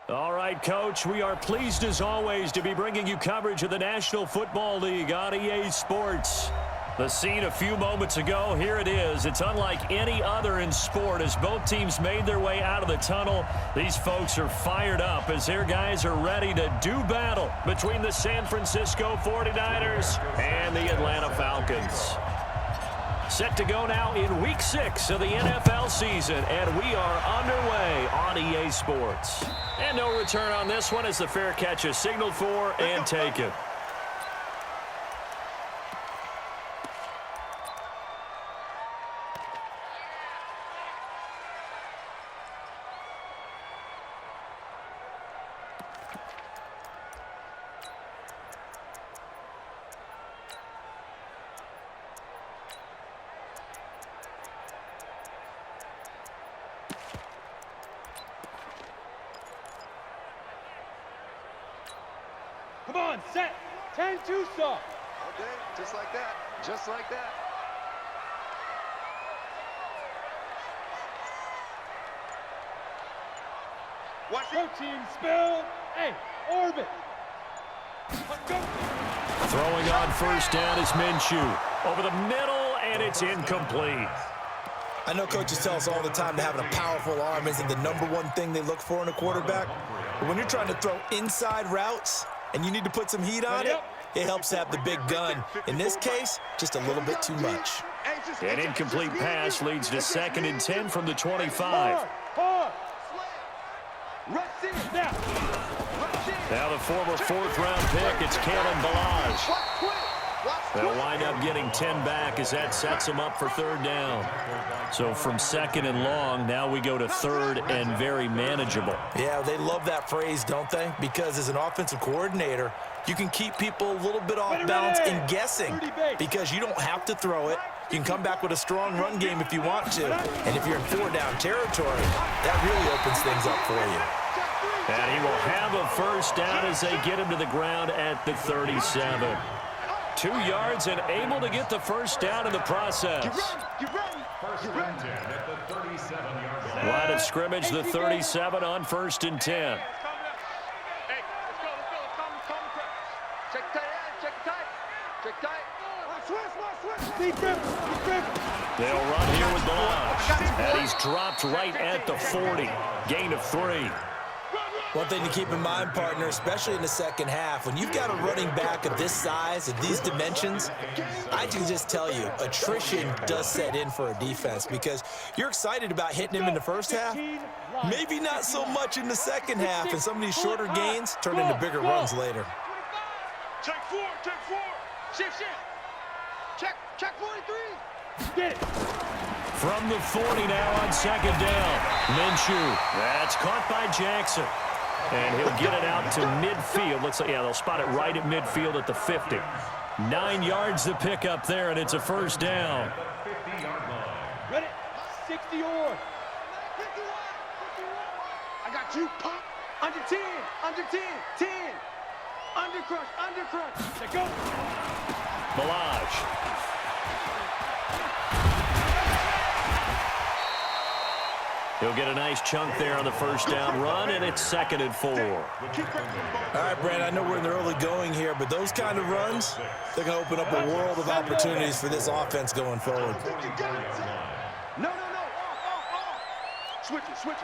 All right, Coach, we are pleased as always to be bringing you coverage of the National Football League on EA Sports. The scene a few moments ago, here it is. It's unlike any other in sport as both teams made their way out of the tunnel. These folks are fired up as their guys are ready to do battle between the San Francisco 49ers and the Atlanta Falcons. Set to go now in Week 6 of the NFL season, and we are underway on EA Sports. And no return on this one as the fair catch is signaled for and taken. Come on, set. 10-2 stop. Okay, just like that. Just like that. Watch it. Protein spill. Hey, orbit. Let's go. Throwing on first down is Minshew. Over the middle, and it's incomplete. I know coaches tell us all the time that having a powerful arm isn't the #1 thing they look for in a quarterback. But when you're trying to throw inside routes and you need to put some heat on it, it helps to have the big gun. In this case, just a little bit too much. An incomplete pass leads to 2nd and 10 from the 25. Now the former 4th-round pick, it's Kalen Ballage. They'll wind up getting 10 back as that sets them up for 3rd down. So from 2nd and long, now we go to 3rd and very manageable. Yeah, they love that phrase, don't they? Because as an offensive coordinator, you can keep people a little bit off balance and guessing because you don't have to throw it. You can come back with a strong run game if you want to. And if you're in 4-down territory, that really opens things up for you. And he will have a first down as they get him to the ground at the 37. 2 yards and able to get the first down in the process. Line of scrimmage, the 37 on 1st and 10. They'll run here with Ballage. And he's dropped right at the 40. Gain of 3. One thing to keep in mind, partner, especially in the second half, when you've got a running back of this size and these dimensions, I can just tell you, attrition does set in for a defense because you're excited about hitting him in the first half, maybe not so much in the second half, and some of these shorter gains turn into bigger runs later. Check 4, check 4. Shift. Check 43. Get it. From the 40 now on 2nd down. Minshew. That's caught by Jackson. And he'll get it out to midfield. Looks like, yeah, they'll spot it right at midfield at the 50. 9 yards to pick up there, and it's a first down. Ready? 60 or. I got you. Pop. Under 10. 10. Under crush. Let's go. Ballage. He'll get a nice chunk there on the first down run, and it's 2nd and 4. All right, Brandon, I know we're in the early going here, but those kind of runs, they're going to open up a world of opportunities for this offense going forward. No. Switch it. Come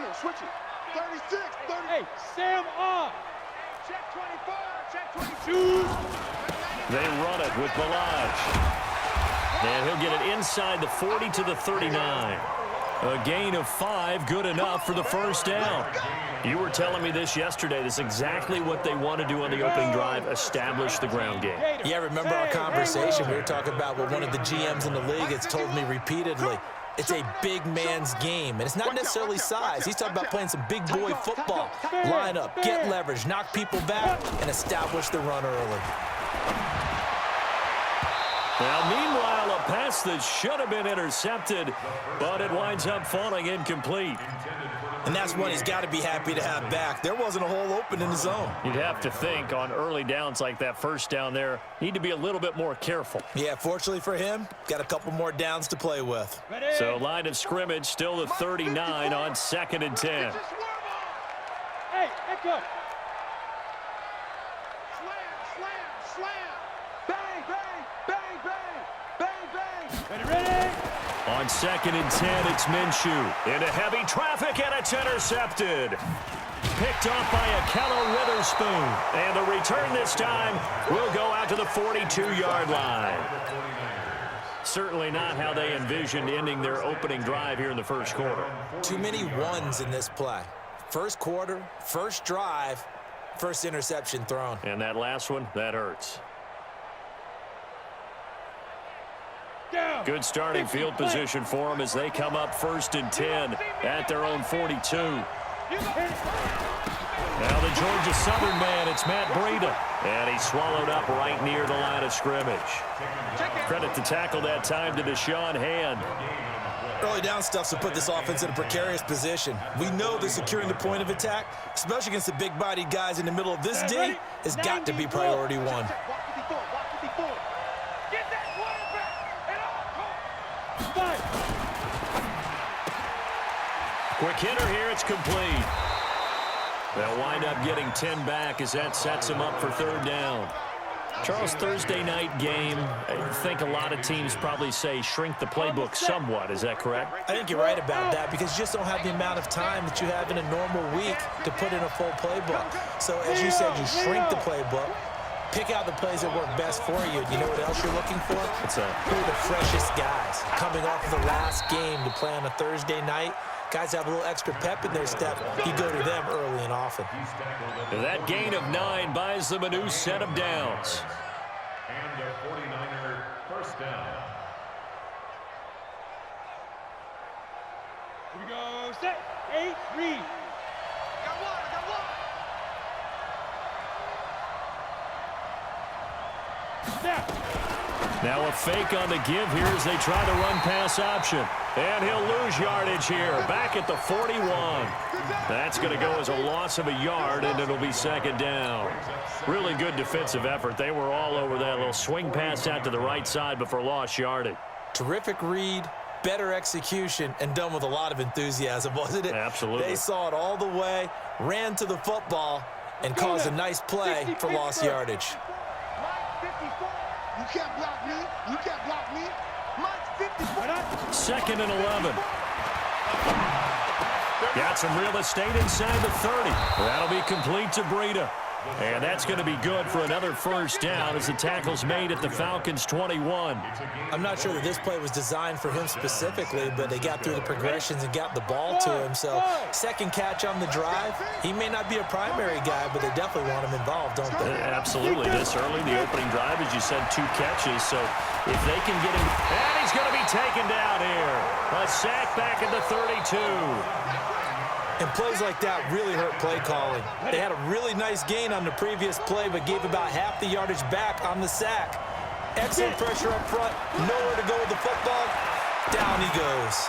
on, switch it. 36, 30. Hey, Sam off. Check 24, check 22. They run it with Ballage. And he'll get it inside the 40 to the 39. A gain of 5, good enough for the first down. You were telling me this yesterday. This is exactly what they want to do on the opening drive, establish the ground game. Yeah, remember our conversation? We were talking about what one of the GMs in the league has told me repeatedly. It's a big man's game, and it's not necessarily size. He's talking about playing some big boy football. Line up, get leverage, knock people back, and establish the run early. Now, meanwhile, a pass that should have been intercepted, but it winds up falling incomplete. And that's one he's got to be happy to have back. There wasn't a hole open in the zone. You'd have to think on early downs like that first down there, need to be a little bit more careful. Yeah, fortunately for him, got a couple more downs to play with. So line of scrimmage, still the 39 on 2nd and 10. Hey, echo. Slam. Bang, bang, bang, bang, bang, bang. Ready? On 2nd and 10, it's Minshew. Into heavy traffic, and it's intercepted. Picked off by Akello Witherspoon. And the return this time will go out to the 42-yard line. Certainly not how they envisioned ending their opening drive here in the first quarter. Too many ones in this play. First quarter, first drive, first interception thrown. And that last one, that hurts. Good starting field position for them as they come up 1st and 10 at their own 42. Now the Georgia Southern man, it's Matt Breida. And he's swallowed up right near the line of scrimmage. Credit the tackle that time to Deshaun Hand. Early down stuff to put this offense in a precarious position. We know that securing the point of attack, especially against the big-bodied guys in the middle of this D, has got to be priority one. Quick hitter here, it's complete. They'll wind up getting 10 back as that sets them up for 3rd down. Charles, Thursday night game, I think a lot of teams probably say shrink the playbook somewhat. Is that correct? I think you're right about that because you just don't have the amount of time that you have in a normal week to put in a full playbook. So as you said, you shrink the playbook, pick out the plays that work best for you. You know what else you're looking for? Who are the freshest guys coming off of the last game to play on a Thursday night? Guys have a little extra pep in their step. You go to them early and often. That gain of 9 buys them a new set of downs. And a 49er first down. Here we go. Set. 8, read. Got one. Snap. Now a fake on the give here as they try the run-pass option. And he'll lose yardage here, back at the 41. That's going to go as a loss of a yard, and it'll be 2nd down. Really good defensive effort. They were all over that little swing pass out to the right side, but for lost yardage. Terrific read, better execution, and done with a lot of enthusiasm, wasn't it? Absolutely. They saw it all the way, ran to the football, and caused a nice play for lost yardage. You can't block me. Mike's 54. 2nd and 11. Got some real estate inside the 30. That'll be complete to Breida. And that's going to be good for another first down as the tackle's made at the Falcons' 21. I'm not sure that this play was designed for him specifically, but they got through the progressions and got the ball to him. So, second catch on the drive. He may not be a primary guy, but they definitely want him involved, don't they? Absolutely. This early, the opening drive, as you said, 2 catches. So, if they can get him, and he's going to be taken down here. A sack back at the 32. And plays like that really hurt play calling. They had a really nice gain on the previous play, but gave about half the yardage back on the sack. Excellent pressure up front. Nowhere to go with the football. Down he goes.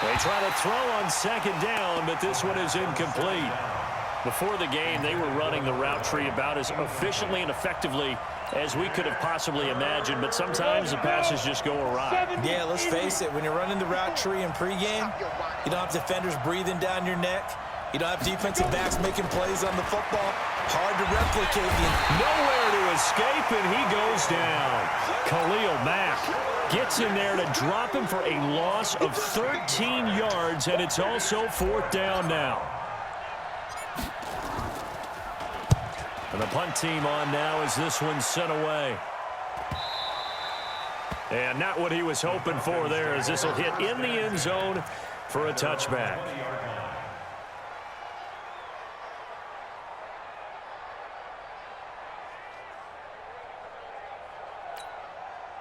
They try to throw on 2nd down, but this one is incomplete. Before the game, they were running the route tree about as efficiently and effectively as we could have possibly imagined, but sometimes the passes just go awry. Yeah, let's face it. When you're running the route tree in pregame, you don't have defenders breathing down your neck. You don't have defensive backs making plays on the football. Hard to replicate. Nowhere to escape, and he goes down. Khalil Mack gets in there to drop him for a loss of 13 yards, and it's also 4th down now. And the punt team on now as this one's sent away. And not what he was hoping for there, as this will hit in the end zone for a touchback.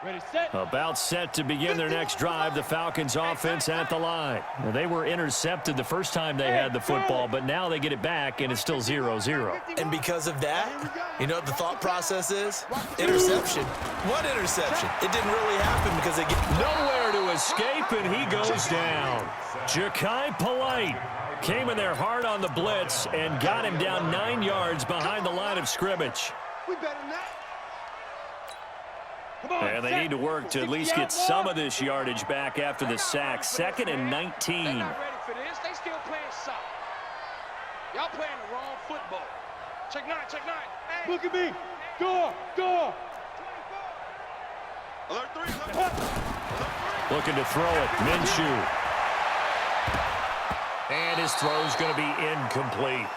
Ready, set. About set to begin their next drive, the Falcons offense at the line. Well, they were intercepted the first time they had the football, but now they get it back, and it's still 0-0. And because of that, you know what the thought process is? Interception. What interception? It didn't really happen because they get nowhere to escape, and he goes down. Ja'Kai Polite came in there hard on the blitz and got him down 9 yards behind the line of scrimmage. We better not. And they need to work to at least get some of this yardage back after the sack. 2nd and 19. They're not ready for this. They still playing soft. Y'all playing the wrong football. Check nine, check nine. Hey. Look at me. Go, go. Alert 3, alert 3. Looking to throw it. Minshew. And his throw's going to be incomplete.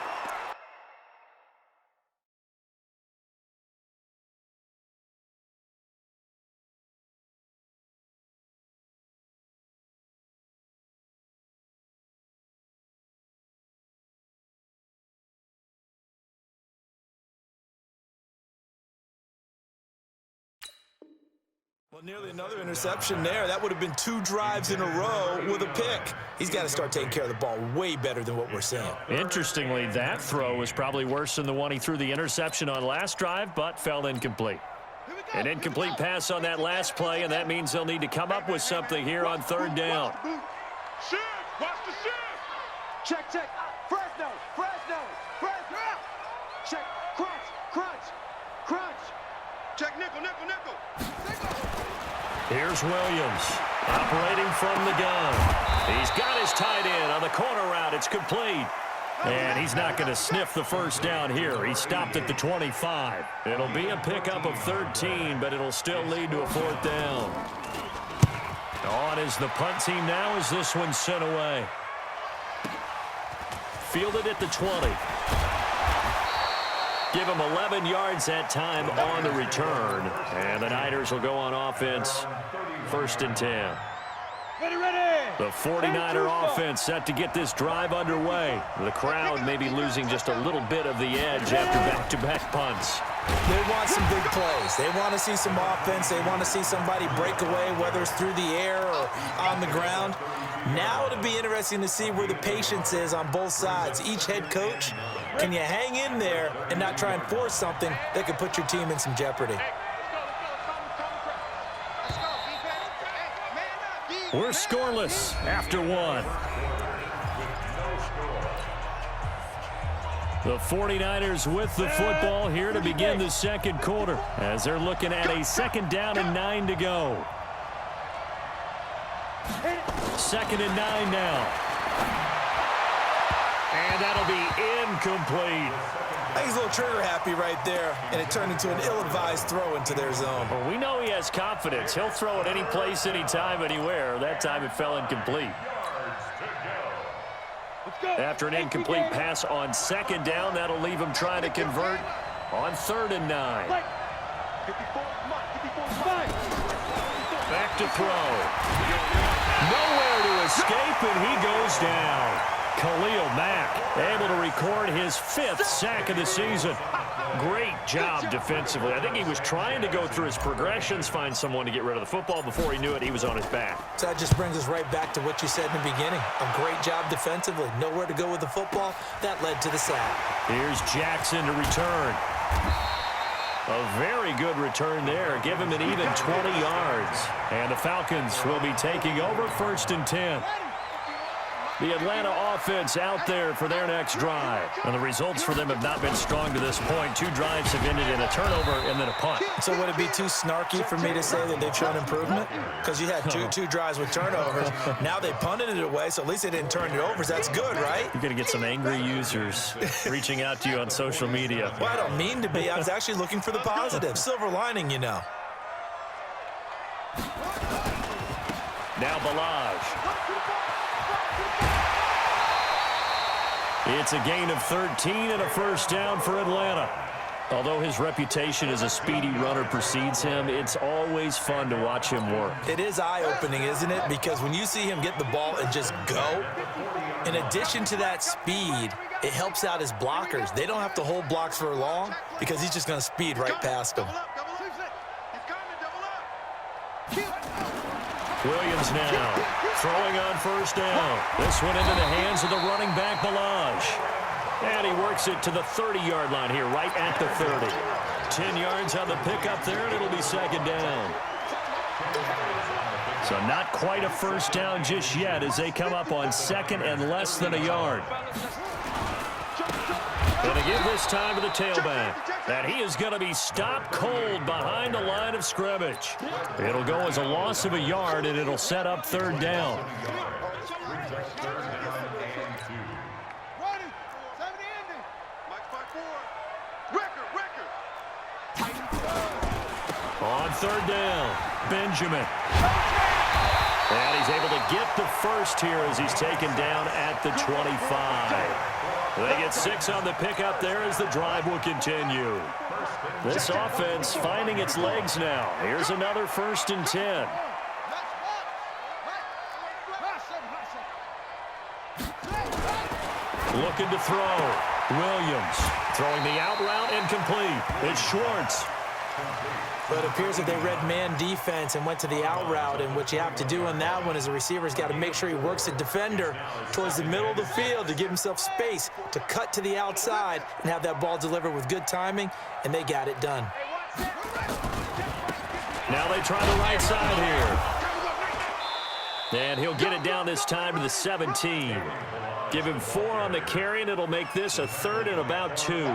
Well, nearly another interception there. That would have been 2 drives in a row with a pick. He's got to start taking care of the ball way better than what we're seeing. Interestingly, that throw was probably worse than the one he threw the interception on last drive, but fell incomplete. An incomplete pass on that last play, and that means they'll need to come up with something here on 3rd down. Shift, watch the shift. Check, check. Fresno, Fresno, Fresno. Check, crunch, crunch, crunch. Check, nickel, nickel, nickel. Here's Williams, operating from the gun. He's got his tight end on the corner route. It's complete. And he's not going to sniff the first down here. He stopped at the 25. It'll be a pickup of 13, but it'll still lead to a 4th down. On is the punt team now as this one's sent away. Fielded at the 20. Give him 11 yards that time on the return. And the Niners will go on offense. 1st and 10. Ready, ready. The 49er offense set to get this drive underway. The crowd may be losing just a little bit of the edge after back-to-back punts. They want some big plays. They want to see some offense. They want to see somebody break away, whether it's through the air or on the ground. Now it'll be interesting to see where the patience is on both sides. Each head coach, can you hang in there and not try and force something that could put your team in some jeopardy? We're scoreless after 1. The 49ers with the football here to begin the 2nd quarter as they're looking at a 2nd down and 9 to go. 2nd and 9 now. And that'll be incomplete. I think he's a little trigger happy right there, and it turned into an ill-advised throw into their zone. Well, we know he has confidence. He'll throw it any place, anytime, anywhere. That time it fell incomplete. After an incomplete pass on 2nd down, that'll leave him trying to convert on 3rd and 9. Back to throw. Nowhere to escape, and he goes down. Khalil Mack able to record his 5th sack of the season. Great job defensively. I think he was trying to go through his progressions, find someone to get rid of the football. Before he knew it, he was on his back. So that just brings us right back to what you said in the beginning. A great job defensively. Nowhere to go with the football. That led to the sack. Here's Jackson to return. A very good return there. Give him an even 20 yards. And the Falcons will be taking over 1st and 10. The Atlanta offense out there for their next drive. And the results for them have not been strong to this point. 2 drives have ended in a turnover and then a punt. So would it be too snarky for me to say that they've shown improvement? Because you had two drives with turnovers. Now they punted it away, so at least they didn't turn it over. So that's good, right? You're going to get some angry users reaching out to you on social media. Well, I don't mean to be. I was actually looking for the positive. Silver lining, you know. Now Balaj. It's a gain of 13 and a 1st down for Atlanta. Although his reputation as a speedy runner precedes him, it's always fun to watch him work. It is eye-opening, isn't it? Because when you see him get the ball and just go, in addition to that speed, it helps out his blockers. They don't have to hold blocks for long because he's just going to speed right past them. Williams now throwing on 1st down. This one into the hands of the running back, Balaj. And he works it to the 30-yard line here, right at the 30. 10 yards on the pickup there, and it'll be 2nd down. So not quite a 1st down just yet as they come up on 2nd and less than a yard. Going to give this time to the tailback. And he is going to be stopped cold behind the line of scrimmage. It'll go as a loss of a yard, and it'll set up 3rd down. third down. Benjamin. And he's able to get the first here as he's taken down at the 25. They get 6 on the pickup there as the drive will continue. This offense finding its legs now. Here's another 1st and 10. Looking to throw. Williams throwing the out route and complete. It's Schwartz. But it appears that they read man defense and went to the out route, and what you have to do on that one is the receiver's got to make sure he works the defender towards the middle of the field to give himself space to cut to the outside and have that ball delivered with good timing, and they got it done. Now they try the right side here. And he'll get it down this time to the 17. Give him 4 on the carry, and it'll make this a 3rd and about 2.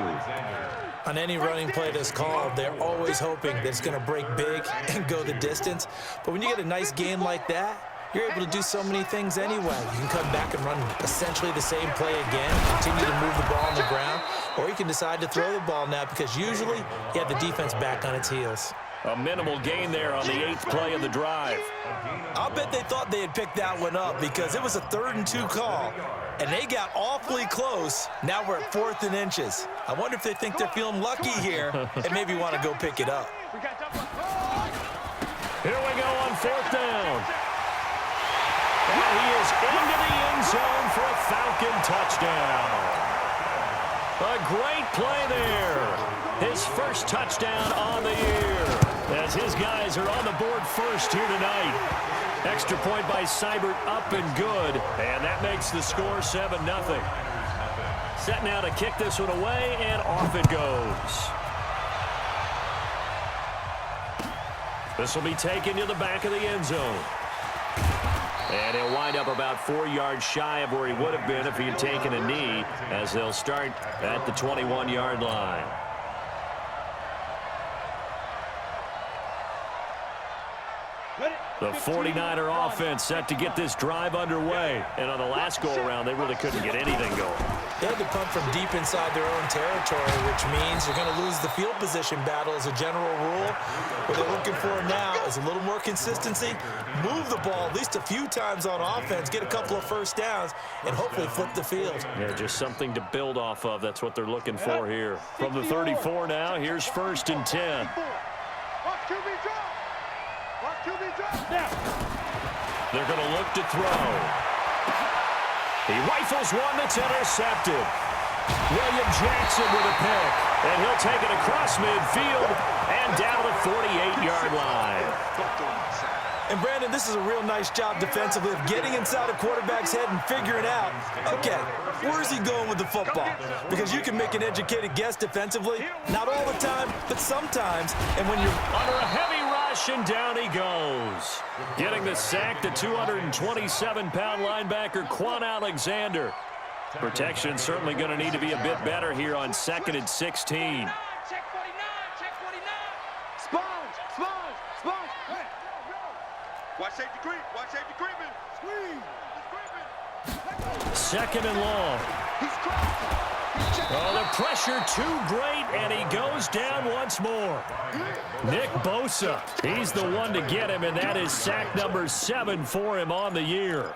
On any running play that's called, they're always hoping that it's going to break big and go the distance. But when you get a nice gain like that, you're able to do so many things anyway. You can come back and run essentially the same play again, continue to move the ball on the ground, or you can decide to throw the ball now because usually you have the defense back on its heels. A minimal gain there on the 8th play of the drive. I'll bet they thought they had picked that one up because it was a 3rd and 2 call, and they got awfully close. Now we're at 4th and inches. I wonder if they think they're feeling lucky here and maybe want to go pick it up. Here we go on 4th down. And he is into the end zone for a Falcon touchdown. A great play there. His first touchdown on the year, as his guys are on the board first here tonight. Extra point by Seibert, up and good, and that makes the score 7-0. Set now to kick this one away, and off it goes. This will be taken to the back of the end zone. And he'll wind up about 4 yards shy of where he would have been if he had taken a knee, as they'll start at the 21-yard line. The 49er offense set to get this drive underway. And on the last go-around, they really couldn't get anything going. They had to punt from deep inside their own territory, which means you're going to lose the field position battle as a general rule. What they're looking for now is a little more consistency, move the ball at least a few times on offense, get a couple of first downs, and hopefully flip the field. Yeah, just something to build off of. That's what they're looking for here. From the 34 now, here's 1st and 10. They're going to look to throw. He rifles one that's intercepted. William Jackson with a pick. And he'll take it across midfield and down the 48-yard line. And, Brandon, this is a real nice job defensively of getting inside a quarterback's head and figuring out, okay, where's he going with the football? Because you can make an educated guess defensively, not all the time, but sometimes. And when you're under a heavy rush, and down he goes. Getting the sack, the 227-pound linebacker, Quan Alexander. Protection certainly going to need to be a bit better here on 2nd and 16. Watch safety creep. Watch safety creeping. Squeeze. Second and long. Oh, the pressure too great, and he goes down once more. Nick Bosa, he's the one to get him, and that is sack number 7 for him on the year.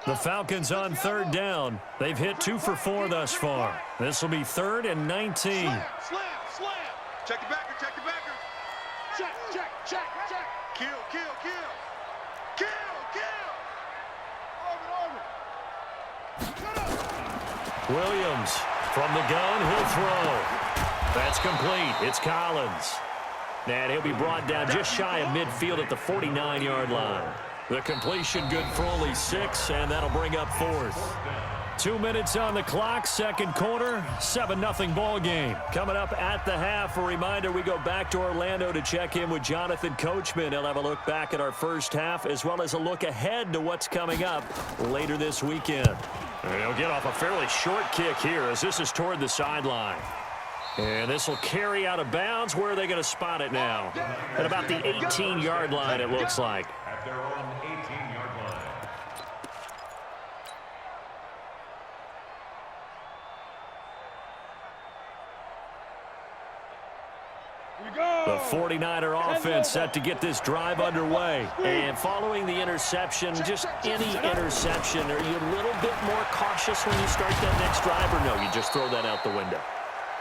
The Falcons on 3rd down. They've hit 2 for 4 thus far. This will be 3rd and 19. Slam. Check the backer. Check. Kill. Williams from the gun, he'll throw. That's complete. It's Collins. And he'll be brought down just shy of midfield at the 49-yard line. The completion good for only 6, and that'll bring up 4th. 2 minutes on the clock, second quarter, 7-0 ball game. Coming up at the half, a reminder, we go back to Orlando to check in with Jonathan Coachman. He'll have a look back at our first half, as well as a look ahead to what's coming up later this weekend. And he'll get off a fairly short kick here, as this is toward the sideline. And this will carry out of bounds. Where are they going to spot it now? At about the 18-yard line, it looks like. At their own 18-yard line. The 49er offense set to get this drive underway. And following the interception, just any interception, are you a little bit more cautious when you start that next drive, or no, you just throw that out the window?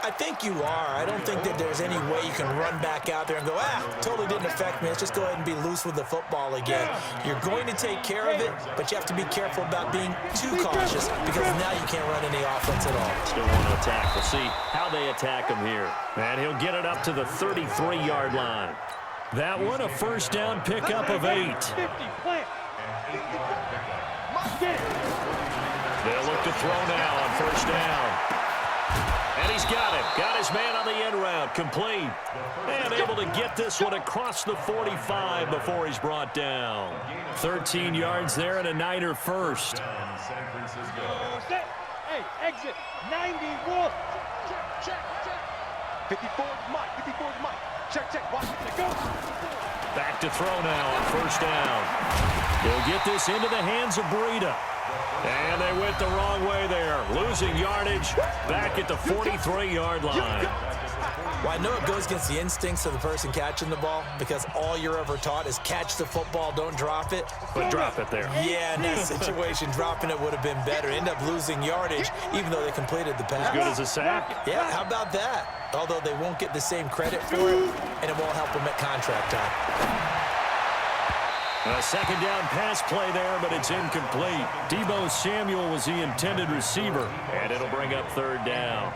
I think you are. I don't think that there's any way you can run back out there and go, totally didn't affect me. Let's just go ahead and be loose with the football again. You're going to take care of it, but you have to be careful about being too cautious because now you can't run any offense at all. Still want to attack. We'll see how they attack him here. And he'll get it up to the 33-yard line. That one, a first down pickup of 8. They'll look to throw now on first down. And he's got it. Got his man on the end route. Complete. And able to get this one across the 45 before he's brought down. 13 yards there and a Niner first. Hey, exit. 91. Check. 54 is Mike. 54 is Mike. Check. Watch it. Go. Back to throw now on first down. He'll get this into the hands of Breida. And they went the wrong way there. Losing yardage back at the 43-yard line. Well, I know it goes against the instincts of the person catching the ball because all you're ever taught is catch the football, don't drop it. But drop it there. Yeah, in that situation, dropping it would have been better. End up losing yardage even though they completed the pass. As good as a sack. Yeah, how about that? Although they won't get the same credit for it, and it won't help them at contract time. A second down pass play there, but it's incomplete. Deebo Samuel was the intended receiver, and it'll bring up third down.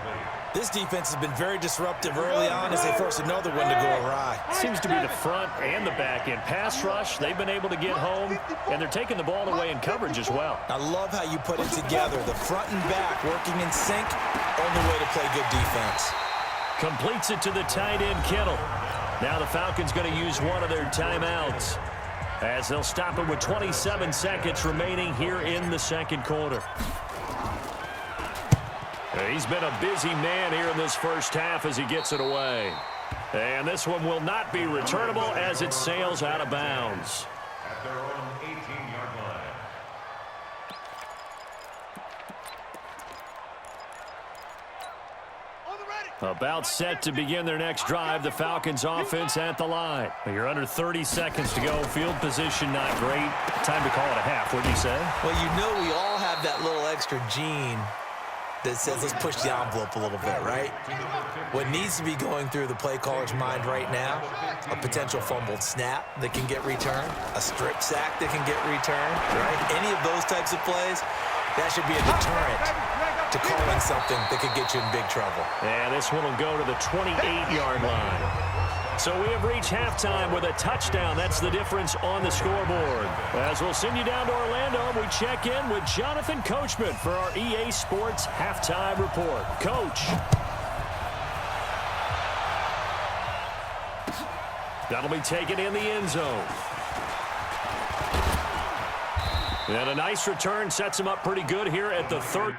This defense has been very disruptive early on as they force another one to go awry. Seems to be the front and the back end. Pass rush, they've been able to get home, and they're taking the ball away in coverage as well. I love how you put it together. The front and back working in sync, only way to play good defense. Completes it to the tight end, Kittle. Now the Falcons going to use one of their timeouts, as they'll stop it with 27 seconds remaining here in the second quarter. He's been a busy man here in this first half as he gets it away. And this one will not be returnable as it sails out of bounds. At their own 18-yard line. About set to begin their next drive, the Falcons offense at the line. You're under 30 seconds to go. Field position not great. Time to call it a half. What do you say? Well, you know we all have that little extra gene that says let's push the envelope a little bit, right? What needs to be going through the play caller's mind right now, a potential fumbled snap that can get returned, a strip sack that can get returned, right? Any of those types of plays, that should be a deterrent to calling something that could get you in big trouble. And this one will go to the 28-yard line. So we have reached halftime with a touchdown. That's the difference on the scoreboard. As we'll send you down to Orlando, we check in with Jonathan Coachman for our EA Sports Halftime Report. Coach. That'll be taken in the end zone. And a nice return sets him up pretty good here at the third.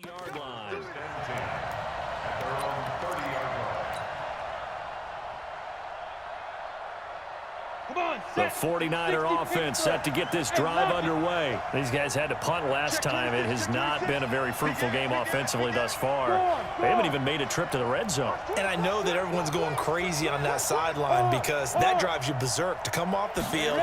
Yard line. At their own 30-yard line. Come on, The set. 49er offense set to get this drive underway. These guys had to punt last time. It has not been a very fruitful game offensively thus far. They haven't even made a trip to the red zone. And I know that everyone's going crazy on that sideline because that drives you berserk to come off the field,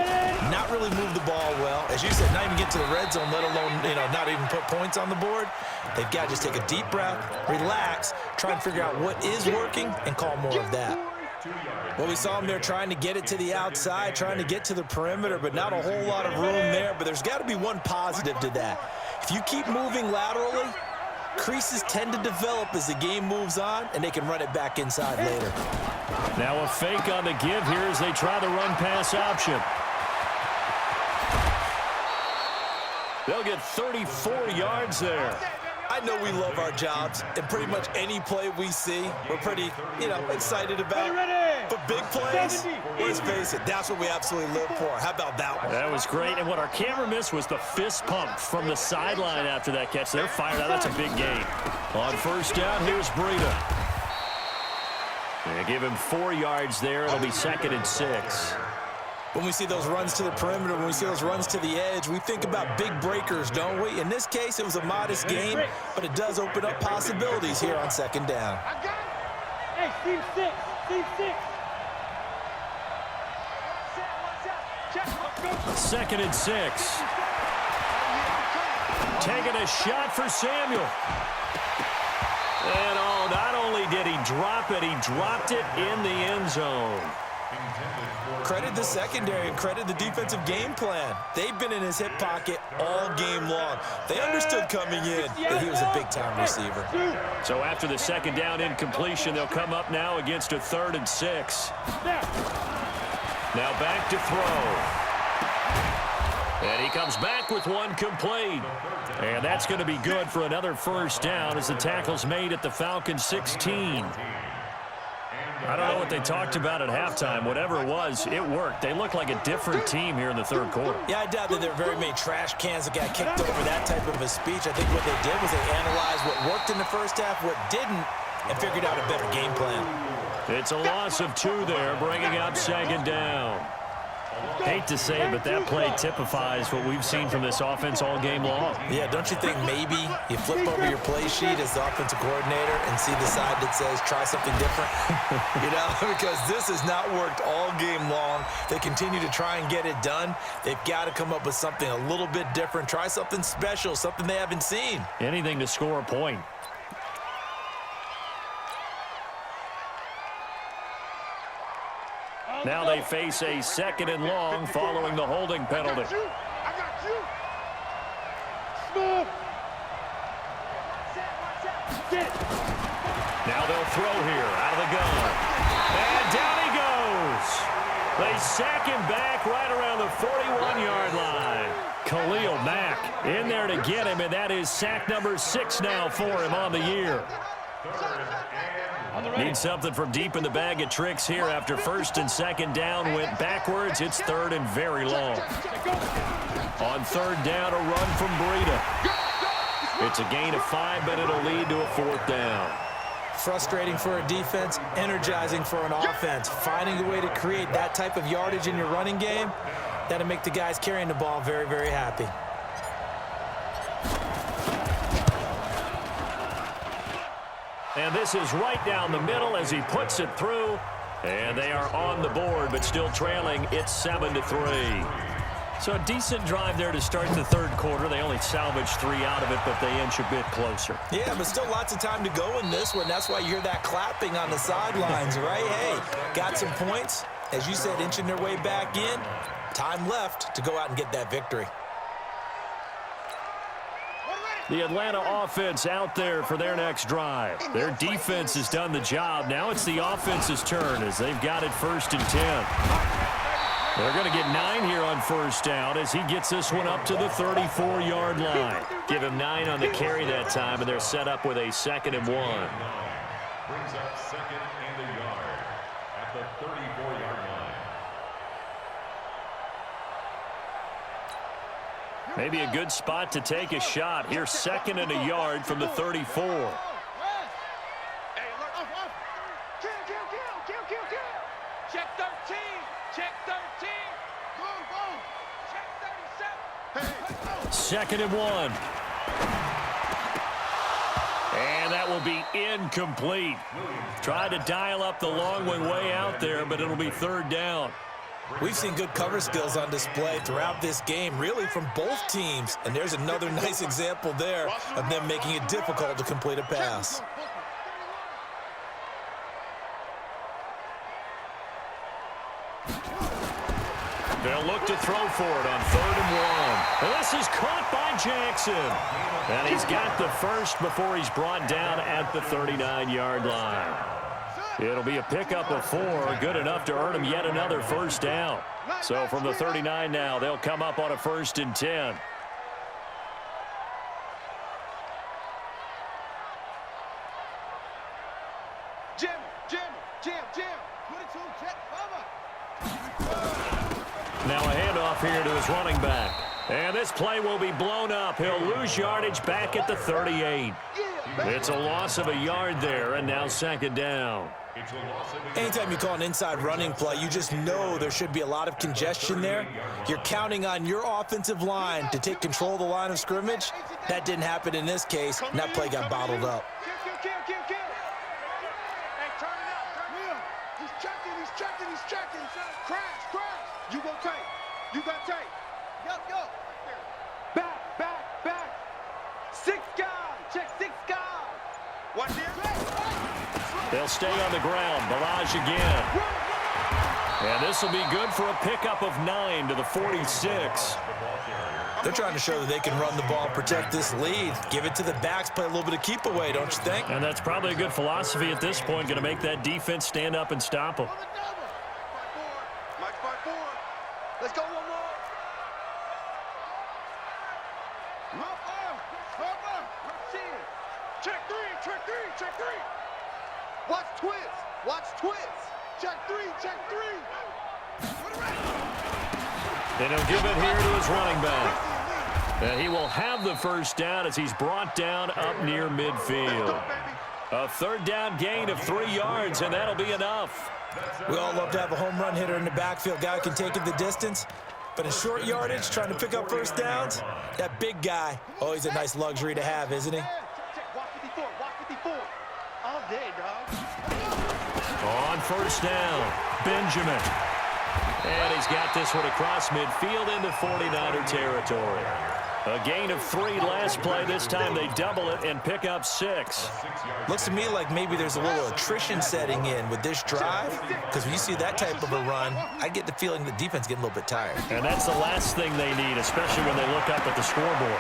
not really move the ball well. As you said, not even get to the red zone, let alone, not even put points on the board. They've got to just take a deep breath, relax, try and figure out what is working and call more of that. Well, we saw them there trying to get it to the outside, trying to get to the perimeter, but not a whole lot of room there. But there's got to be one positive to that. If you keep moving laterally, creases tend to develop as the game moves on, and they can run it back inside later. Now a fake on the give here as they try the run-pass option. They'll get 34 yards there. I know we love our jobs, and pretty much any play we see, we're pretty, excited about. But big plays, let's face it, that's what we absolutely live for. How about that one? That was great, and what our camera missed was the fist pump from the sideline after that catch. They're fired out. That's a big gain. On first down, here's Breida. They give him 4 yards there. It'll be 2nd and 6. When we see those runs to the perimeter, when we see those runs to the edge, we think about big breakers, don't we? In this case, it was a modest gain, but it does open up possibilities here on 2nd down. Hey, Steve 6. Steve 6. 2nd and 6. Taking a shot for Samuel. And not only did he drop it, he dropped it in the end zone. Credit the secondary and credit the defensive game plan. They've been in his hip pocket all game long. They understood coming in that he was a big-time receiver. So after the 2nd down incompletion, they'll come up now against a 3rd and 6. Now back to throw. And he comes back with one complete. And that's going to be good for another first down as the tackle's made at the Falcons 16. I don't know what they talked about at halftime. Whatever it was, it worked. They look like a different team here in the 3rd quarter. Yeah, I doubt that there are very many trash cans that got kicked over that type of a speech. I think what they did was they analyzed what worked in the first half, what didn't, and figured out a better game plan. It's a loss of 2 there, bringing up 2nd down. Hate to say it, but that play typifies what we've seen from this offense all game long. Yeah, don't you think maybe you flip over your play sheet as the offensive coordinator and see the side that says try something different? Because this has not worked all game long. They continue to try and get it done. They've got to come up with something a little bit different. Try something special, something they haven't seen. Anything to score a point. Now they face a 2nd and long following the holding penalty. I got you. Smooth. Get it. Now they'll throw here out of the gun. And down he goes. They sack him back right around the 41-yard line. Khalil Mack in there to get him, and that is sack number 6 now for him on the year. Need something from deep in the bag of tricks here after 1st and 2nd down went backwards. It's 3rd and very long. On 3rd down, a run from Breida. It's a gain of 5, but it'll lead to a 4th down. Frustrating for a defense, energizing for an offense. Finding a way to create that type of yardage in your running game, that'll make the guys carrying the ball very, very happy. And this is right down the middle as he puts it through. And they are on the board, but still trailing. It's 7-3. So a decent drive there to start the 3rd quarter. They only salvaged 3 out of it, but they inch a bit closer. Yeah, but still lots of time to go in this one. That's why you hear that clapping on the sidelines, right? Hey, got some points. As you said, inching their way back in. Time left to go out and get that victory. The Atlanta offense out there for their next drive. Their defense has done the job. Now it's the offense's turn as they've got it 1st and 10. They're going to get 9 here on 1st down as he gets this one up to the 34-yard line. Give him 9 on the carry that time, and they're set up with a 2nd and 1. Brings up 2nd and a yard at the 34-yard line. Maybe a good spot to take a shot. Here's 2nd and a yard from the 34. Hey, look. Kill. Check 13. Check 13. Boom. Check 37. Hey. 2nd and 1. And that will be incomplete. Tried to dial up the long one way out there, but it'll be 3rd down. We've seen good cover skills on display throughout this game, really from both teams. And there's another nice example there of them making it difficult to complete a pass. They'll look to throw for it on 3rd and 1. And this is caught by Jackson. And he's got the first before he's brought down at the 39-yard line. It'll be a pickup of 4, good enough to earn him yet another 1st down. So from the 39 now, they'll come up on a 1st and 10. Jam, jam, jam, jam. 22, check, cover. Now a handoff here to his running back. And this play will be blown up. He'll lose yardage back at the 38. It's a loss of a yard there, and now second down. Anytime you call an inside running play, you just know there should be a lot of congestion there. You're counting on your offensive line to take control of the line of scrimmage. That didn't happen in this case, and that play got bottled up. He's checking. Crash. You go tight. You got tight. Go. Back. 6 guys. Check 6 guys. Watch here. They'll stay on the ground. Barrage again. And this will be good for a pickup of 9 to the 46. They're trying to show that they can run the ball, protect this lead. Give it to the backs, play a little bit of keep away, don't you think? And that's probably a good philosophy at this point, going to make that defense stand up and stop them. Mike 5-4. Let's go one more. Check three. Watch twist. Check three. And he'll give it here to his running back. And he will have the first down as he's brought down up near midfield. A third down gain of 3 yards, and that'll be enough. We all love to have a home run hitter in the backfield. Guy who can take it the distance. But in short yardage, trying to pick up first downs, that big guy, always a nice luxury to have, isn't he? Watch 54. All day, dog. On first down, Benjamin. And he's got this one across midfield into 49er territory. A gain of 3 last play. This time they double it and pick up 6. Looks to me like maybe there's a little attrition setting in with this drive, because when you see that type of a run, I get the feeling the defense getting a little bit tired. And that's the last thing they need, especially when they look up at the scoreboard.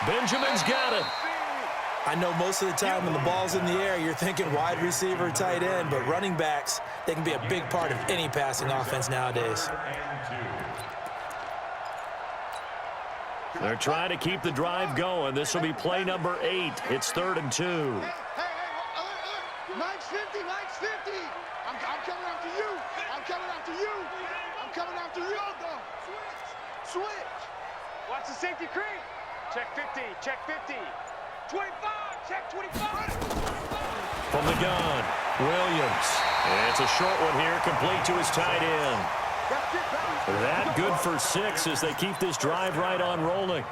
Benjamin's got it. I know most of the time when the ball's in the air, you're thinking wide receiver, tight end, but running backs, they can be a big part of any passing offense nowadays. They're trying to keep the drive going. This will be play number 8. It's 3rd and 2. Hey, Mike's 50. I'm coming after you. Switch. Watch the safety creep. Check 50. 25. Check 25. From the gun, Williams. It's a short one here, complete to his tight end. That good for 6 as they keep this drive right on rolling.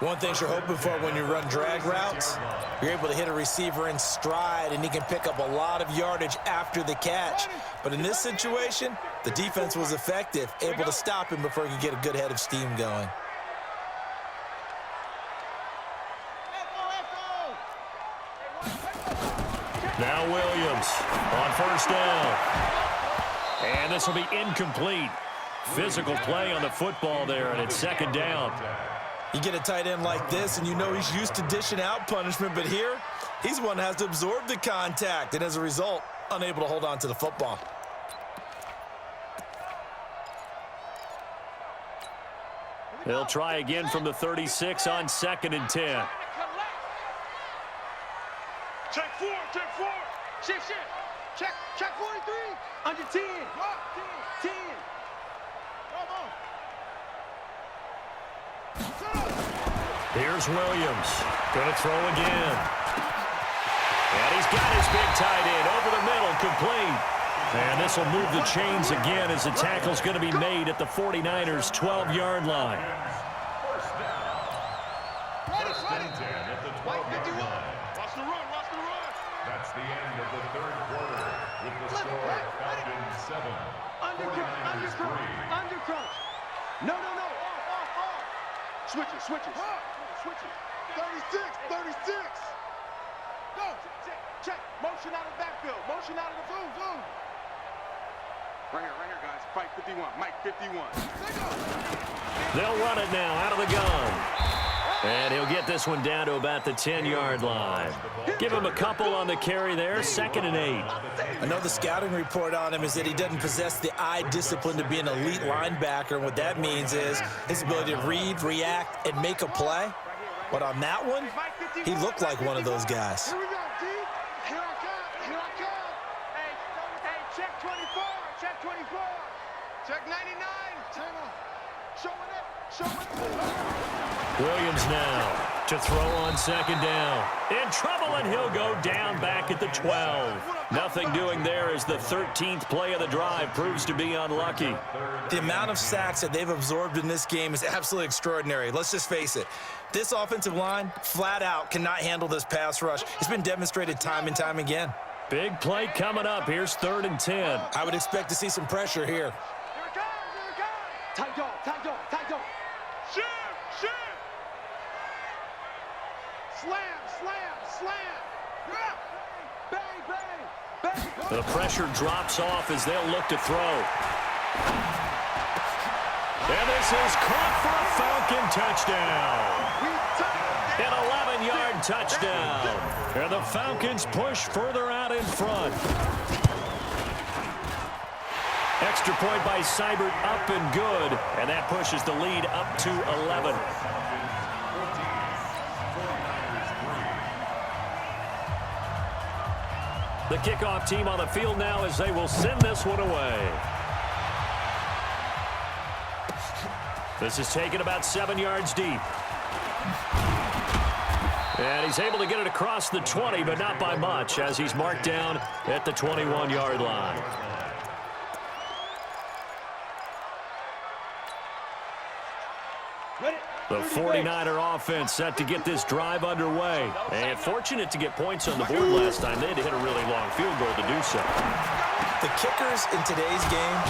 One thing you're hoping for when you run drag routes, you're able to hit a receiver in stride, and he can pick up a lot of yardage after the catch. But in this situation, the defense was effective, able to stop him before he could get a good head of steam going. Now Williams on first down. And this will be incomplete. Physical play on the football there, and it's 2nd down. You get a tight end like this, and you know he's used to dishing out punishment, but here, he's the one that has to absorb the contact, and as a result, unable to hold on to the football. They'll try again from the 36 on 2nd and 10. Check 4. Shift. Check 43. Under 10. 10. Come on. Here's Williams. Going to throw again. And he's got his big tight end over the middle, complete. And this will move the chains again as the tackle's going to be made at the 49ers' 12-yard line. First and 10 at the 12-yard line. Watch the run. That's the end of the 3rd quarter with the score Falcons 7, 49ers 3. Undercrunch. No. Off. Switch it. 36. Go. Check. Motion out of the backfield. Motion out of the boom. Right here, guys. Fight 51. Mike 51. They'll run it now out of the gun. And he'll get this one down to about the 10-yard line. Give him a couple on the carry there, 2nd and 8. I know the scouting report on him is that he doesn't possess the eye discipline to be an elite linebacker, and what that means is his ability to read, react, and make a play. But on that one, he looked like one of those guys. Here we go, D. Here I come. Williams now to throw on second down. In trouble, and he'll go down back at the 12. Nothing doing there as the 13th play of the drive proves to be unlucky. The amount of sacks that they've absorbed in this game is absolutely extraordinary. Let's just face it. This offensive line, flat out, cannot handle this pass rush. It's been demonstrated time and time again. Big play coming up. Here's 3rd and 10. I would expect to see some pressure here. Here it comes, here it comes. Tight dog, tight dog, tight dog. Shoot, shoot. Slam, slam, slam. Bang, bang, bang. The pressure drops off as they'll look to throw. And this is caught for a Falcon touchdown. An 11-yard touchdown. And the Falcons push further out in front. Extra point by Seibert, up and good. And that pushes the lead up to 11. The kickoff team on the field now as they will send this one away. This is taken about 7 yards deep. And he's able to get it across the 20, but not by much, as he's marked down at the 21-yard line. The 49er offense set to get this drive underway. And fortunate to get points on the board last time. They had to hit a really long field goal to do so. The kickers in today's game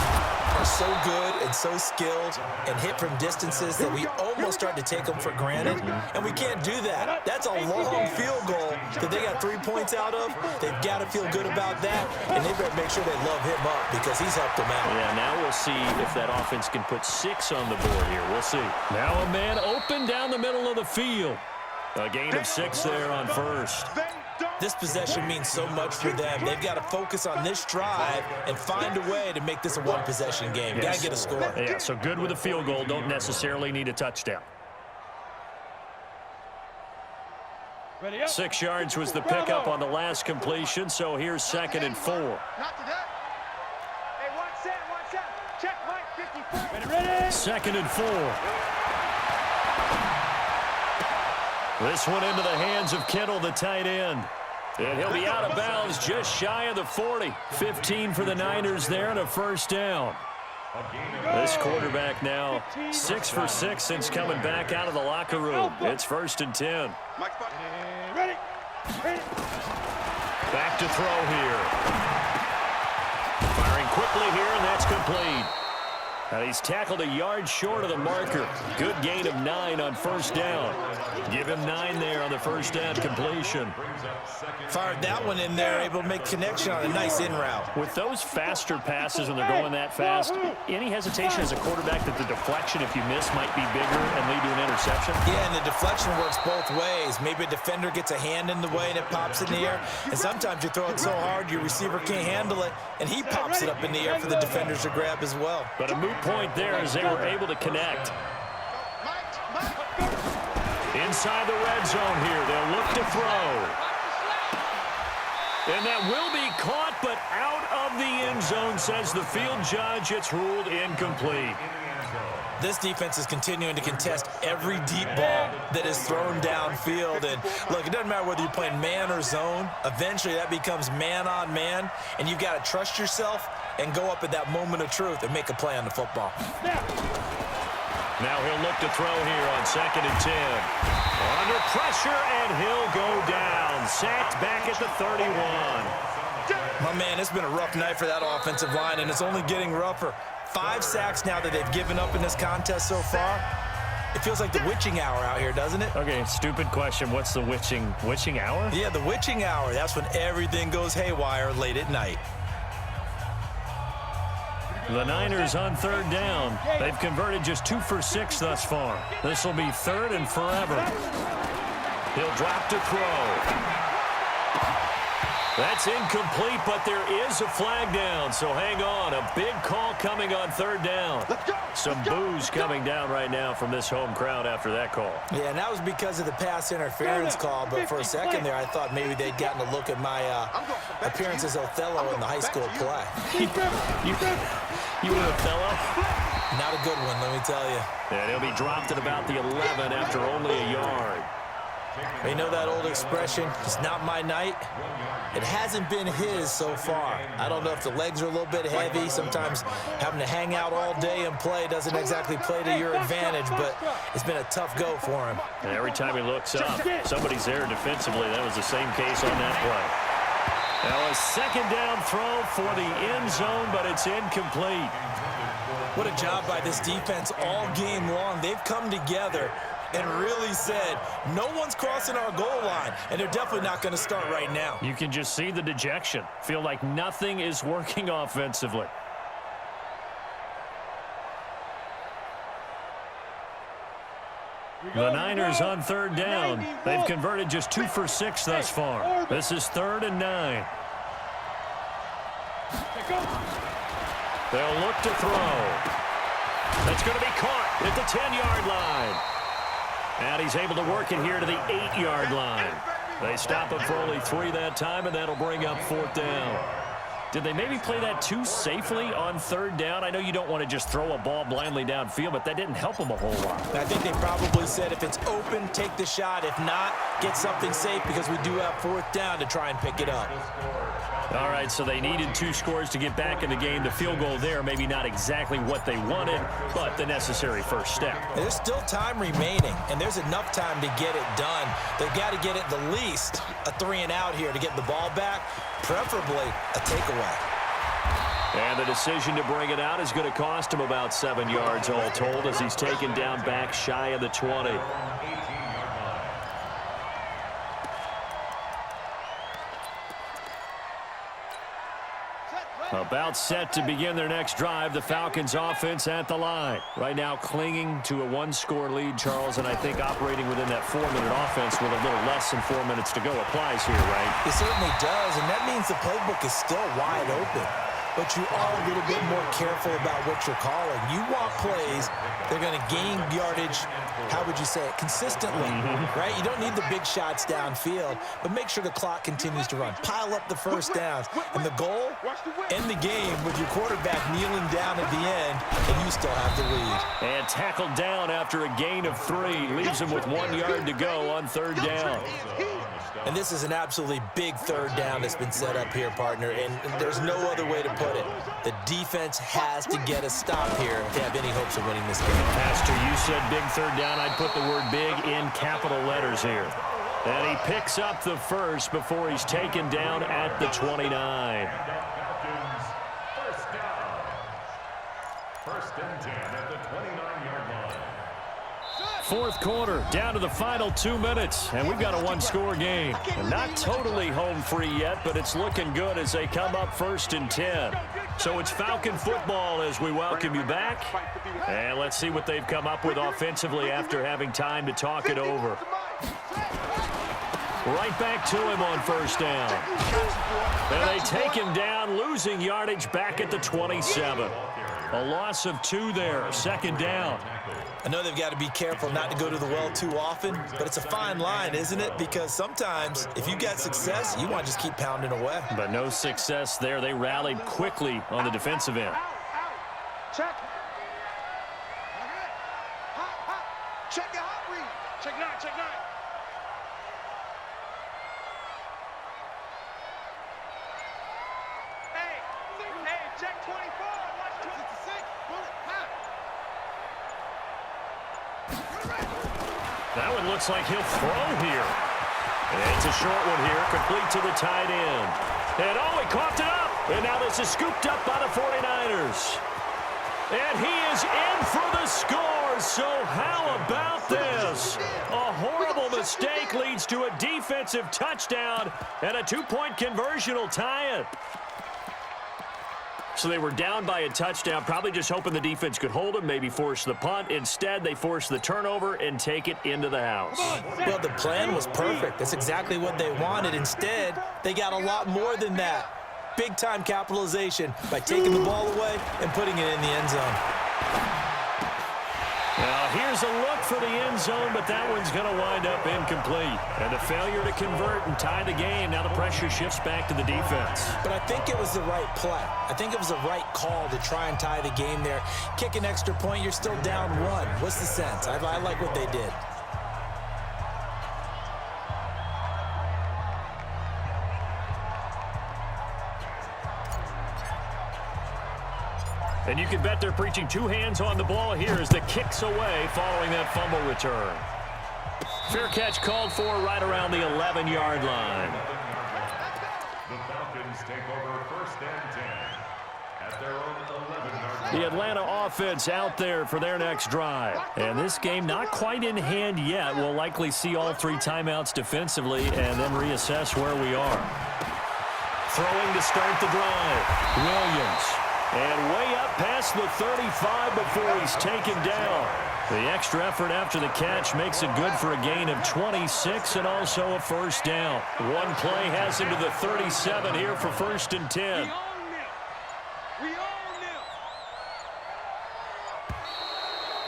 are so good and so skilled and hit from distances that we almost start to take them for granted, and we can't do that. That's a long field goal that they got 3 points out of. They've got to feel good about that, and they better make sure they love him up because he's helped them out. Yeah, now we'll see if that offense can put 6 on the board here. We'll see. Now a man open down the middle of the field. A gain of 6 there on first. This possession means so much for them. They've got to focus on this drive and find a way to make this a one-possession game. Got to get a score. Yeah, so good with a field goal. Don't necessarily need a touchdown. 6 yards was the pickup on the last completion, so here's 2nd and 4. Not today. Hey, watch that. Check Mike, 54. Ready? 2nd and 4. This one into the hands of Kittle, the tight end. And he'll be out of bounds just shy of the 40. 15 for the Niners there and a first down. This quarterback now 6 for 6 since coming back out of the locker room. It's 1st and 10. Ready? Back to throw here. Firing quickly here, and that's complete. And he's tackled a yard short of the marker. Good gain of 9 on first down. Give him 9 there on the first down completion. Fired that one in there, able to make connection on a nice in route. With those faster passes when they're going that fast, any hesitation as a quarterback that the deflection, if you miss, might be bigger and lead to an interception? Yeah, and the deflection works both ways. Maybe a defender gets a hand in the way and it pops in the air. And sometimes you throw it so hard your receiver can't handle it, and he pops it up in the air for the defenders to grab as well. But a moot point there as they were able to connect. Inside the red zone here, they'll look to throw. And that will be caught, but out of the end zone, says the field judge. It's ruled incomplete. This defense is continuing to contest every deep ball that is thrown downfield. And look, it doesn't matter whether you're playing man or zone. Eventually, that becomes man on man, and you've got to trust yourself and go up at that moment of truth and make a play on the football. Now he'll look to throw here on 2nd and 10. Under pressure, and he'll go down. Sacked back at the 31. My man, it's been a rough night for that offensive line, and it's only getting rougher. 5 sacks now that they've given up in this contest so far. It feels like the witching hour out here, doesn't it? Okay, stupid question. What's the witching hour? Yeah, the witching hour. That's when everything goes haywire late at night. The Niners on 3rd down. They've converted just 2 for 6 thus far. This will be 3rd and forever. He'll drop to throw. That's incomplete, but there is a flag down, so hang on. A big call coming on third down. Some boos coming down right now from this home crowd after that call. Yeah, and that was because of the pass interference call, but for a second there, I thought maybe they'd gotten a look at my appearance as Othello in the high school play. You were Othello? Not a good one, let me tell you. And he'll be dropped at about the 11 after only a yard. You know that old expression, it's not my night? It hasn't been his so far. I don't know if the legs are a little bit heavy. Sometimes having to hang out all day and play doesn't exactly play to your advantage, but it's been a tough go for him. And every time he looks up, somebody's there defensively. That was the same case on that play. Now a second down throw for the end zone, but it's incomplete. What a job by this defense all game long. They've come together and really said, no one's crossing our goal line, and they're definitely not going to start right now. You can just see the dejection. Feel like nothing is working offensively. The Niners on third down. They've converted just 2 for 6 thus far. This is 3rd and 9. They'll look to throw. That's going to be caught at the 10-yard line. And he's able to work it here to the 8-yard line. They stop him for only 3 that time, and that'll bring up 4th down. Did they maybe play that too safely on 3rd down? I know you don't want to just throw a ball blindly downfield, but that didn't help them a whole lot. I think they probably said if it's open, take the shot. If not, get something safe because we do have 4th down to try and pick it up. All right, so they needed 2 scores to get back in the game. The field goal there, maybe not exactly what they wanted, but the necessary first step. There's still time remaining, and there's enough time to get it done. They've got to get at the least a 3 and out here to get the ball back, preferably a takeaway. And the decision to bring it out is going to cost him about 7 yards all told as he's taken down back shy of the 20. About set to begin their next drive. The Falcons offense at the line. Right now clinging to a 1-score lead, Charles, and I think operating within that 4-minute offense with a little less than 4 minutes to go applies here, right? It certainly does, and that means the playbook is still wide open. But you are a little bit more careful about what you're calling. You want plays, they're going to gain yardage, how would you say it, consistently, right? You don't need the big shots downfield, but make sure the clock continues to run. Pile up the first downs. And the goal, end the game with your quarterback kneeling down at the end, and you still have the lead. And tackled down after a gain of 3. Leaves him with 1 yard to go on 3rd down. And this is an absolutely big 3rd down that's been set up here, partner, and there's no other way to put it. The defense has to get a stop here if they have any hopes of winning this game. Pastor, you said big 3rd down. I'd put the word big in capital letters here. And he picks up the first before he's taken down at the 29. First and 10 at the 29-yard line. 4th quarter, down to the final 2 minutes, and we've got a 1-score game. And not totally home free yet, but it's looking good as they come up 1st and 10. So it's Falcon football as we welcome you back. And let's see what they've come up with offensively after having time to talk it over. Right back to him on 1st down. And they take him down, losing yardage back at the 27. A loss of 2 there, 2nd down. I know they've got to be careful not to go to the well too often, but it's a fine line, isn't it? Because sometimes if you got success, you want to just keep pounding away. But no success there. They rallied quickly on the defensive end. Check. Check your hot read. Check 9, check 9. Hey, check 24. Watch 26. Bullet, hot. That one looks like he'll throw here. It's a short one here, complete to the tight end. And oh, he coughed it up. And now this is scooped up by the 49ers. And he is in for the score. So how about this? A horrible mistake leads to a defensive touchdown, and a 2-point conversion will tie it. So they were down by a touchdown, probably just hoping the defense could hold them, maybe force the punt. Instead, they force the turnover and take it into the house. Well, the plan was perfect. That's exactly what they wanted. Instead, they got a lot more than that. Big-time capitalization by taking the ball away and putting it in the end zone. Now, here's a look for the end zone, but that one's going to wind up incomplete. And a failure to convert and tie the game. Now the pressure shifts back to the defense. But I think it was the right play. I think it was the right call to try and tie the game there. Kick an extra point, you're still down one. What's the sense? I like what they did. And you can bet they're preaching two hands on the ball here as the kick's away following that fumble return. Fair catch called for right around the 11-yard line. The Falcons take over first and 10 at their own 11-yard line. The Atlanta offense out there for their next drive. And this game not quite in hand yet. We'll likely see all three timeouts defensively and then reassess where we are. Throwing to start the drive. Williams. And way up past the 35 before he's taken down. The extra effort after the catch makes it good for a gain of 26 and also a first down. One play has him to the 37 here for first and 10.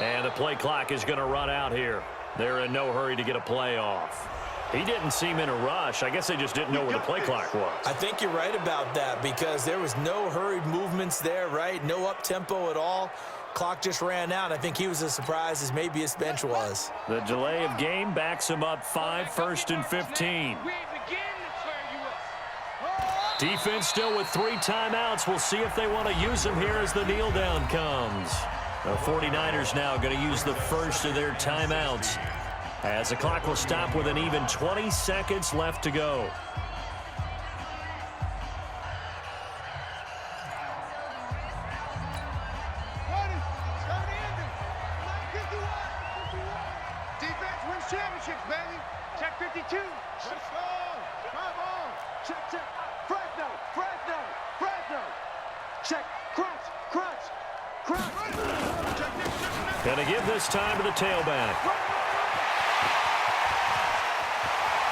And the play clock is going to run out here. They're in no hurry to get a play off. He didn't seem in a rush. I guess they just didn't know where the play clock was. I think you're right about that because there was no hurried movements there, right? No up-tempo at all. Clock just ran out. I think he was as surprised as maybe his bench was. The delay of game backs him up 5, first and 15. Defense still with 3 timeouts. We'll see if they want to use them here as the kneel down comes. The 49ers now going to use the first of their timeouts, as the clock will stop with an even 20 seconds left to go. Defense wins championships, baby. Check 52. Let's go. Come on. Check, check. Fresno, Fresno, Fresno. Check. Crunch, crunch, crunch. Check, check. Going to give this time to the tailback.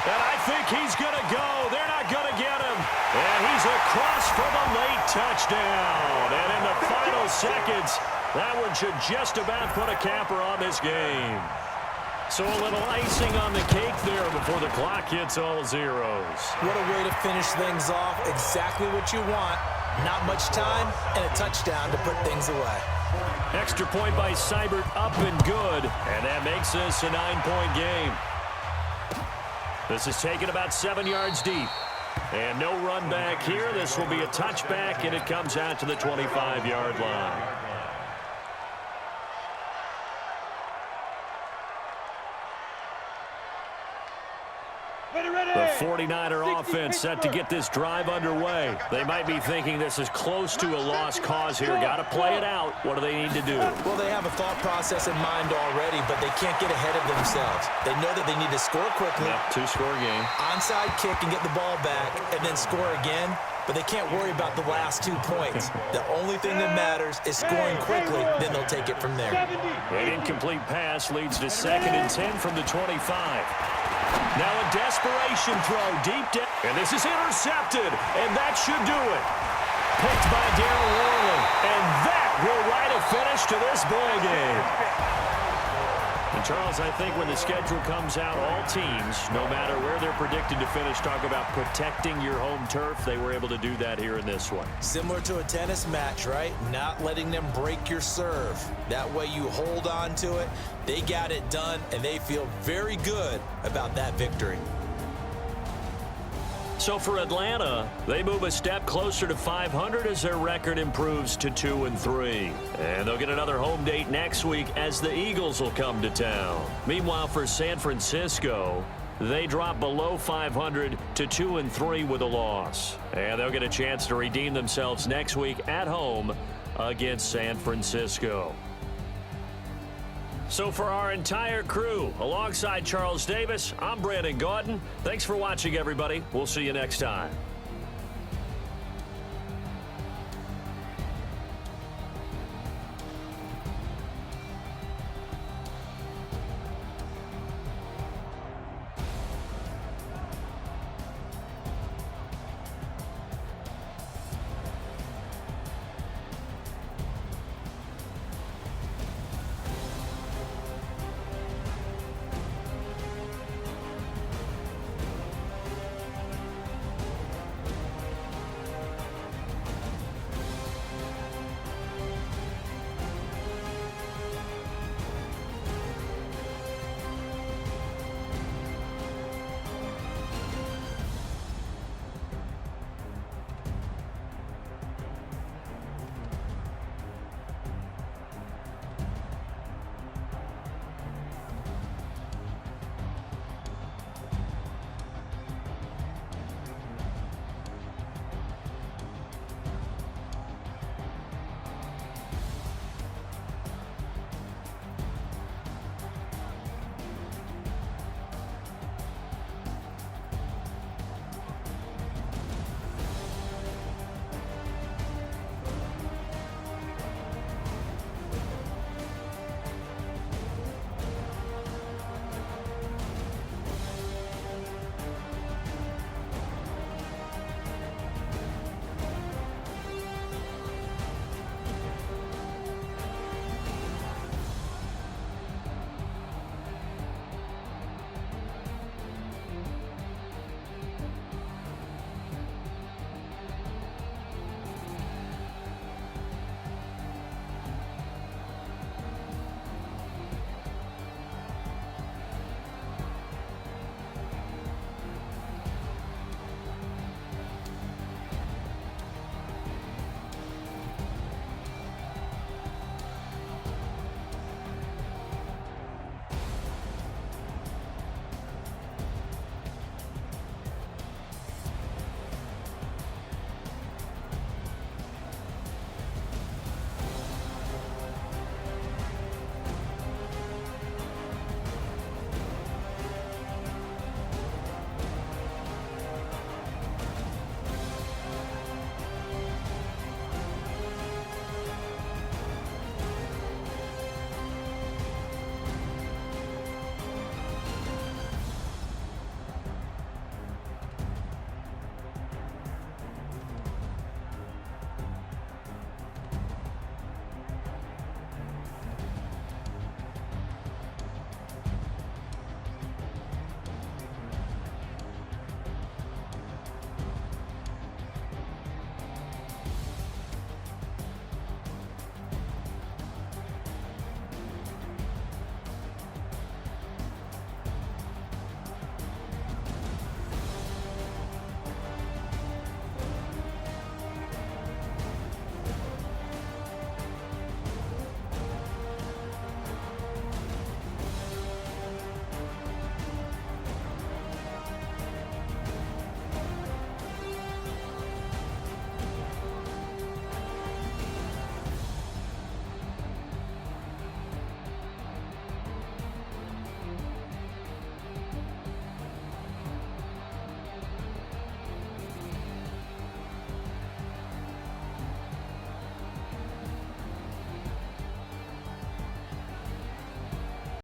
And I think he's going to go. They're not going to get him. And he's across for the late touchdown. And in the final seconds, that one should just about put a capper on this game. So a little icing on the cake there before the clock hits all zeros. What a way to finish things off. Exactly what you want. Not much time and a touchdown to put things away. Extra point by Seibert, up and good. And that makes this a 9-point game. This is taken about 7 yards deep. And no run back here. This will be a touchback, and it comes out to the 25-yard line. The 49er offense set to get this drive underway. They might be thinking this is close to a lost cause here. Got to play it out. What do they need to do? Well, they have a thought process in mind already, but they can't get ahead of themselves. They know that they need to score quickly. Yep, 2-score game. Onside kick and get the ball back and then score again, but they can't worry about the last 2 points. The only thing that matters is scoring quickly, then they'll take it from there. An incomplete pass leads to 2nd and 10 from the 25. Now a desperation throw deep down. And this is intercepted, and that should do it. Picked by Darryl Worley, and that will write a finish to this ball game. And Charles, I think when the schedule comes out, all teams, no matter where they're predicted to finish, talk about protecting your home turf. They were able to do that here in this one. Similar to a tennis match, right? Not letting them break your serve. That way you hold on to it. They got it done, and they feel very good about that victory. So for Atlanta, they move a step closer to 500 as their record improves to 2-3. And they'll get another home date next week as the Eagles will come to town. Meanwhile, for San Francisco, they drop below 500 to 2-3 with a loss. And they'll get a chance to redeem themselves next week at home against San Francisco. So for our entire crew, alongside Charles Davis, I'm Brandon Gaudin. Thanks for watching, everybody. We'll see you next time.